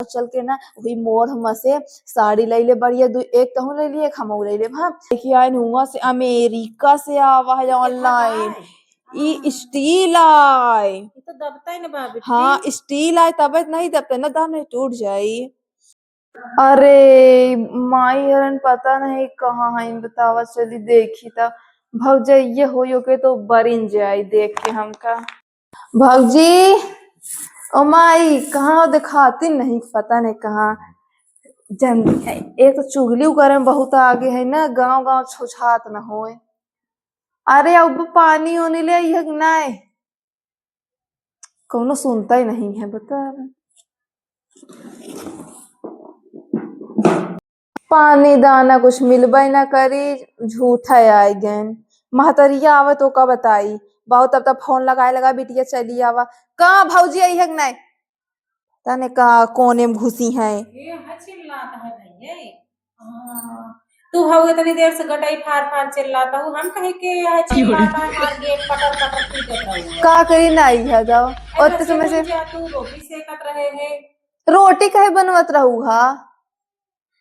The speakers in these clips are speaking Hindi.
चल के ना वही मोड़ हम से साड़ी ले ले बढ़िया एक कहूँ ले लिए, एक हम ले ले। हाँ देखिए आए हुआ से अमेरिका से आवा है ऑनलाइन, ई स्टील आए तो दबता ही ना बाबू। हाँ स्टील आए तब नहीं दबते ना, दाम नहीं टूट जाई। अरे माई हरन पता नहीं कहाँ है, बतावा चली देखी था भौजाइये हो के तो बरिन जाई देख के हमका। भौजी ओ माई कहाँ दिखाती नहीं, पता नहीं कहाँ जन है। एक तो चुगली करे में बहुत आगे है ना, गांव गांव छुछात न होए। अरे अब पानी होने ले नहीं, कौनो सुनता ही नहीं है बता। पानी दाना कुछ मिलबे ना करी, झूठा आए गैन महतरिया आवे तो का बताई। बहुत अब तक फोन लगा बिटिया चली आवा, कहाँ भौजी आई है नहीं तने कहा कोने में घुसी है। तू हो इतनी देर से गटाई फार चिल्लाता हूँ, हम कहे के चिल्लाता है मार गेट पटर पटर पीटत रहूं। का करी नहीं है जाओ और तो समय से तू रोटी सेकत रहे है। रोटी कहे बनवत रहू हा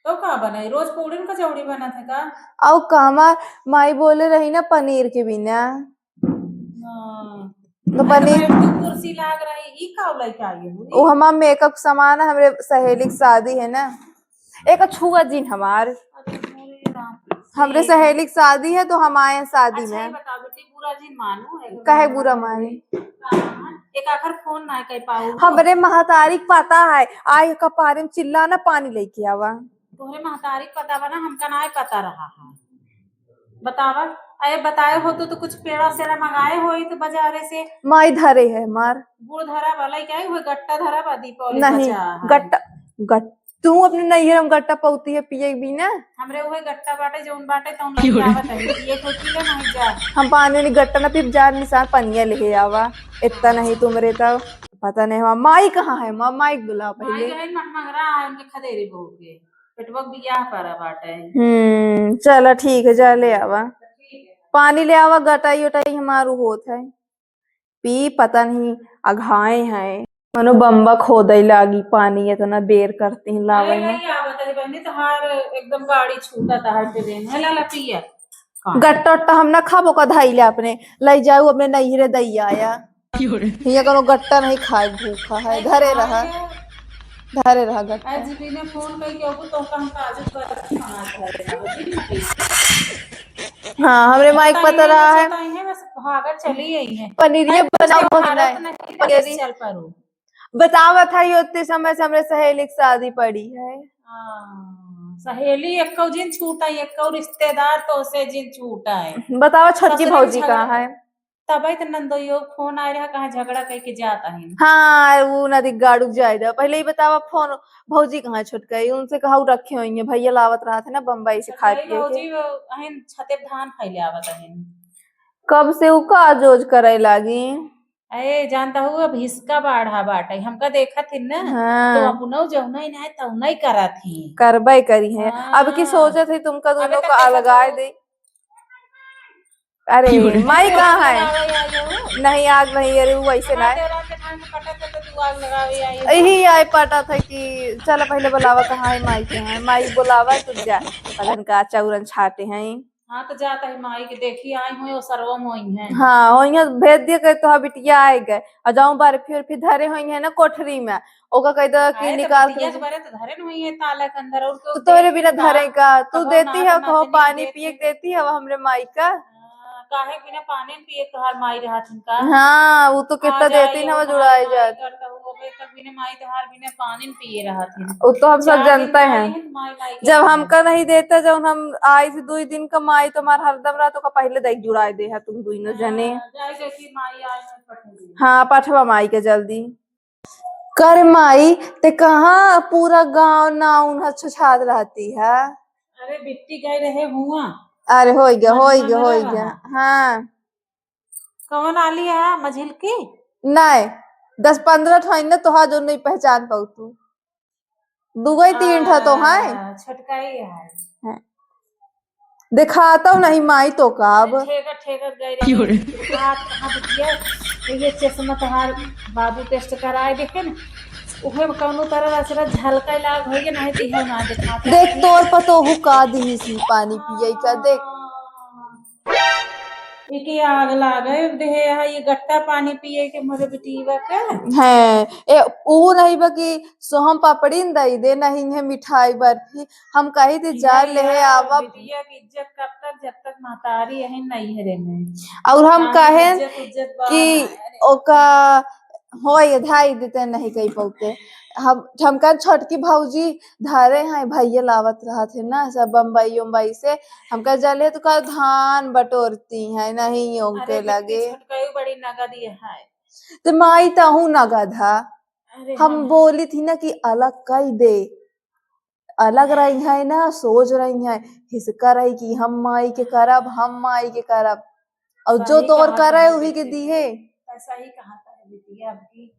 तो का बनाई, रोज पूड़ी कचौड़ी बना था का। औ कमा माई बोले रही ना पनीर के बिना तो पनीर कुर्सी लाग रही ई का लइका आई है। वो हमार मेकअप सामान है, हमरे सहेली की शादी है ना, एक छुआ जीन हमार हमरे सहेली की शादी है तो हम आए शादी में। बता बेटी बुरा जी मानू है कहे बुरा माने, एक आखिर फोन ना कर पाऊ। हमरे महतारी पता है आय कपारे में चिल्ला ना पानी लेके आवा। तोहरे महतारी पता बना, हमका ना पता रहा है। बतावा अरे बताए हो तो कुछ पेड़ा सेड़ा मंगाए हो तो बाजारे से। माई धरे है मार गुड़ धरा वाला क्या है, गट्टा धरा बा दीपावली नहीं गट्टा तू अपने नैहर में गट्टा पौती है पिए भी ना। हमरे वही गट्टा बाटे जोन बाटे तो आवत है ये तो किलो नहीं जा। हम पानी नहीं गट्टा ना पिप जा निशान पनिया लेके आवा इतना नहीं तुमरे तो पता नहीं। वहाँ माई कहाँ है, माई बुला पहले। मंगरा है उनके खदेरी बहू के पेटवक बियाह पर बाटे। चला ठीक है जा ले आवा पानी ले आवा, गटाई उटाई हमारू होत है पी पता नहीं अघाए हैं मनो बम्बा खोदई लागी पानी इतना बेर करती हैं लावे में। एकदम गाड़ी छूटा था हर ट्रेन है ला पिया गट्टा उट्टा हम ना खाबो का धाई ले अपने ले जाऊ अपने नैहरे दैया आया हिया कोनो गट्टा नहीं खाए भूखा है धरे रहा गट्टा। आज ने फोन करके अब तो हम काजू हाँ हमरे माइक पता रहा है बस भागा चली आई है पनीर बनाओ बतावा था ये उतने समय से हमरे सहेली की शादी पड़ी है। सहेली एक जिन छूटा एक रिश्तेदार तो से जिन छूटा है। बतावा छोटकी भौजी कहाँ है। तब तो नंदोयो फोन आ रहा कहाँ झगड़ा करके जाता है। हाँ वो नदी गाड़ू जाए पहले ही बतावा फोन भौजी कहाँ छुटक उनसे कहा रखे हुई है भैया लावत रहा था ना बम्बई से खा के छते धान फैले आवत है। कब से वो काजोज करे लागी अरे जानता हूँ अब हिसका बाढ़ा बाटे हमका देखा थी ना। हाँ। तो अपनो जो नहीं ना तो नहीं करा थी करबे करी है। हाँ। अब की सोचे थे तुमका दोनों को अलगाए दे। अरे माई कहाँ है नहीं आग नहीं अरे वो वैसे ना यही आए पटा था कि चलो पहले बुलावा कहाँ है माई के हैं माई बुलावा तो जा पलन का चौरन छाटे हैं। हाँ तो जाता है माई के देखी आई हुई सर्वम हुई है। हाँ वही भेज दिया कह तो बिटिया आए गए और जाऊं बार फिर धरे हुई है ना कोठरी में ओका कह दो कि निकाल के धरे हुई है ताला के अंदर और तो तोरे बिना धरे का तू देती है कहो पानी पिए देती है हमरे माई का काहे बिना पानी पिए तोहार माई रहत का। हाँ वो तो कितना देती ना वो जुड़ाई जात बिना माई तोहार बिना पानी पिए रहत वो तो हम सब जानते हैं। जब हमका नहीं देता जब हम आई थी 2 दिन का माई तुम्हार हरदम रातों का पहले देख जुड़ाई दे है तुम दोनों जने। हाँ पठवा माई के जल्दी कर माई ते कहाँ पूरा गांव नाउन छछात रहती है। अरे बिट्टी गए रहे हुआ अरे हो गया हाँ कौन आली है मझिल की नहीं 10-15 ठो ना तो जो नहीं पहचान पाऊ तू दुगो 3 ठा तो है छटकाई है दिखाता नहीं माई तो कब ठेका गए ये चश्मा तोहार बाबू टेस्ट कराए देखे ना उहे कौनो तरह रचरा झलका लाग होई नहीं दिहे ना दिखाता देख तोर पतोहू का दी सी पानी पियई का देख। एके आग लागे देहे है ये गट्टा पानी पिए के मोरे बेटीवा के है ए ऊ नहीं बकी सोहम पापड़ी न दई दे नहीं है मिठाई बर्फी हम कही थी जा ले आवा बिटिया की इज्जत कब तक जब तक महतारी यही नहीं है रे में और हम कहे इज्जत उज्जत कि ओका होय धाई देते नहीं कही पौते हम कह छोटकी भौजी धरे हैं भैया लावत रहा थे ना सब बम्बई उम्बई से हम कह जले तो का धान बटोरती है नहीं उनके लगे छोटकई बड़ी नगदी है तो माई तहू नगद है अरे हम बोली थी ना कि अलग कई दे अलग रही है ना सोच रही है हिसका रही कि हम माई के करब हम माई के करब और जो तोर करे वही के दी है ऐसा ही कहा था बिटिया आपकी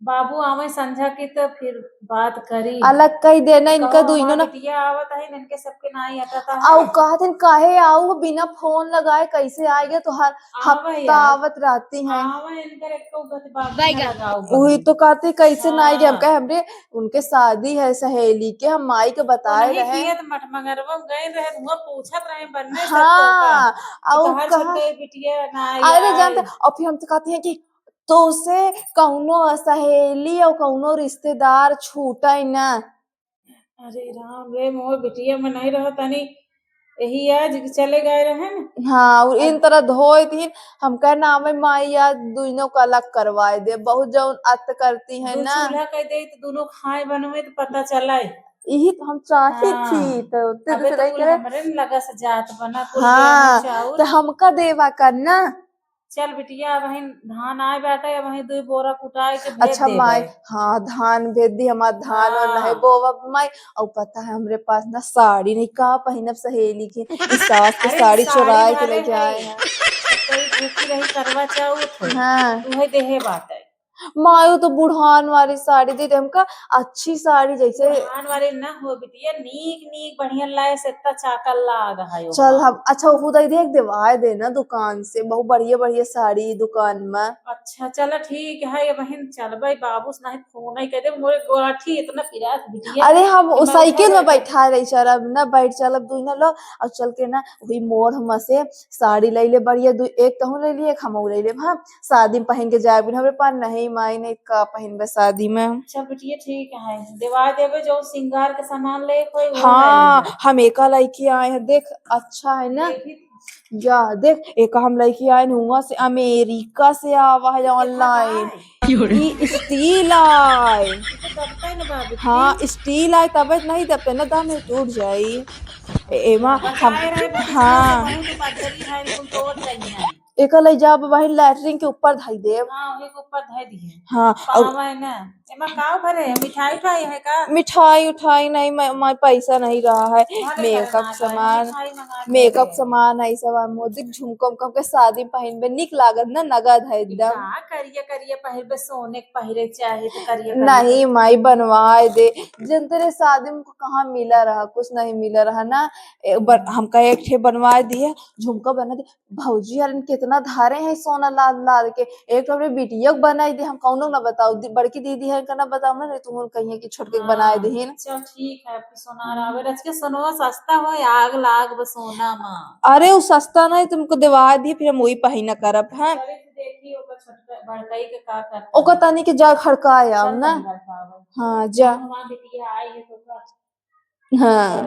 बाबू आवे संझा की तो फिर बात करी अलग कही देना इनका दुइनो ना बिटिया आवत है इनके सबके नाई आता था आओ कहते काहे आओ बिना फोन लगाए कैसे आएगा तो हर हफ्ता आवत रहती है आवे इनकर एक तो गत बाबू लगाओ वही तो कहते कैसे ना आएगी हम कहे हमरे उनके शादी है सहेली के हम माई के बताए रहे मठ मगरवा गए रहे वो पूछत रहे बनने हाँ और कहा बिटिया ना अरे जानते और फिर हम तो कहते हैं कि तो उसे कौनो सहेली और कौनो रिश्तेदार छूटा ही ना अरे राम रे मोह बिटिया में नहीं रहा तनी यही आज चले गए रहे ना हाँ और इन तरह धोए थी हम कह नाम माई आज दोनों को अलग करवाए दे बहुत जौन अत करती है ना चूल्हा कह दे तो दोनों खाए बनवे तो पता चला यही तो हम चाहती थी तो अबे तो हमरे लगा से जात बना हाँ तो हमका देवा करना चल बिटिया वही धान आए बैठे वही 2 बोरा कुटाए के भेज अच्छा माई हाँ धान भेज दी हमारा धान और नहीं बोवा माई और पता है हमरे पास ना साड़ी नहीं का पहनब सहेली की सास की साड़ी चुराए के लेके आए हैं कोई भूखी रही करवा चौथ हाँ तुम्हें देहे बात है मायू तो बुढ़ान वाली साड़ी दे दे हमका अच्छी साड़ी जैसे बुढ़ान वाली ना हो बिटिया नीक नीक बढ़िया लाए से इतना चाकल लाग है चल हम अच्छा वो दे देख दिवाए देना दुकान से बहुत बढ़िया बढ़िया साड़ी दुकान में अच्छा चलो ठीक है ये बहन चल भाई बाबू से नहीं फोन ही कर दे मोरे गोठी इतना पिरात बिटिया अरे हम साइकिल में बैठा रही चलब ना बैठ चलब दू ना लो और चल के ना वही मोड़ हम से साड़ी ले ले बढ़िया दू एक कहूँ ले लिए एक हम ले ले हाँ शादी में पहन के जाए बिना हमरे पास नहीं माई नहीं का पहनबे शादी में चल बिटिया ठीक है दिवा देवे जो सिंगार के सामान ले कोई हाँ हम एका लड़की आए हैं देख अच्छा है ना जा देख एक हम लड़की आए हुआ से अमेरिका से आवा है ऑनलाइन स्टील आए हाँ स्टील आए तब नहीं दबते ना दाम टूट जाई एमा हम हाँ एक ले जाब वही लैटरिन के ऊपर धई देव ऊपर धई दिए हाँ और ना एमा का भरे मिठाई उठाई है का मिठाई उठाई नहीं मैं पैसा नहीं रहा है मेकअप सामान है सब मोदी झुमको उमको के शादी पहनबे निक लागत ना नगद है एकदम करिए करिए पहनबे सोने के पहरे चाहे तो करिए नहीं माई बनवाए दे जन तेरे शादी में कहाँ मिला रहा कुछ नहीं मिला रहा ना हमका एक ठे बनवाए दिए झुमका बना दे भौजी यार कितना धारे हैं सोना लाल लाल के एक तो बिटिया बनाई दे हम कौनो ना बताओ बड़की दीदी है ना बताओ ना तुम कहिए कि छोटके बनाए दे चल ठीक है सोनार आवे रच के सोनवा सस्ता हो आग लाग बस सोना मां अरे वो सस्ता नहीं तुमको दिवा दी फिर हम वही पहिना करब हां देखी ओकर छोटका बड़काई के का करता ओका तनी के जा खड़काया ना हां जा वहां बिटिया आई है तो हाँ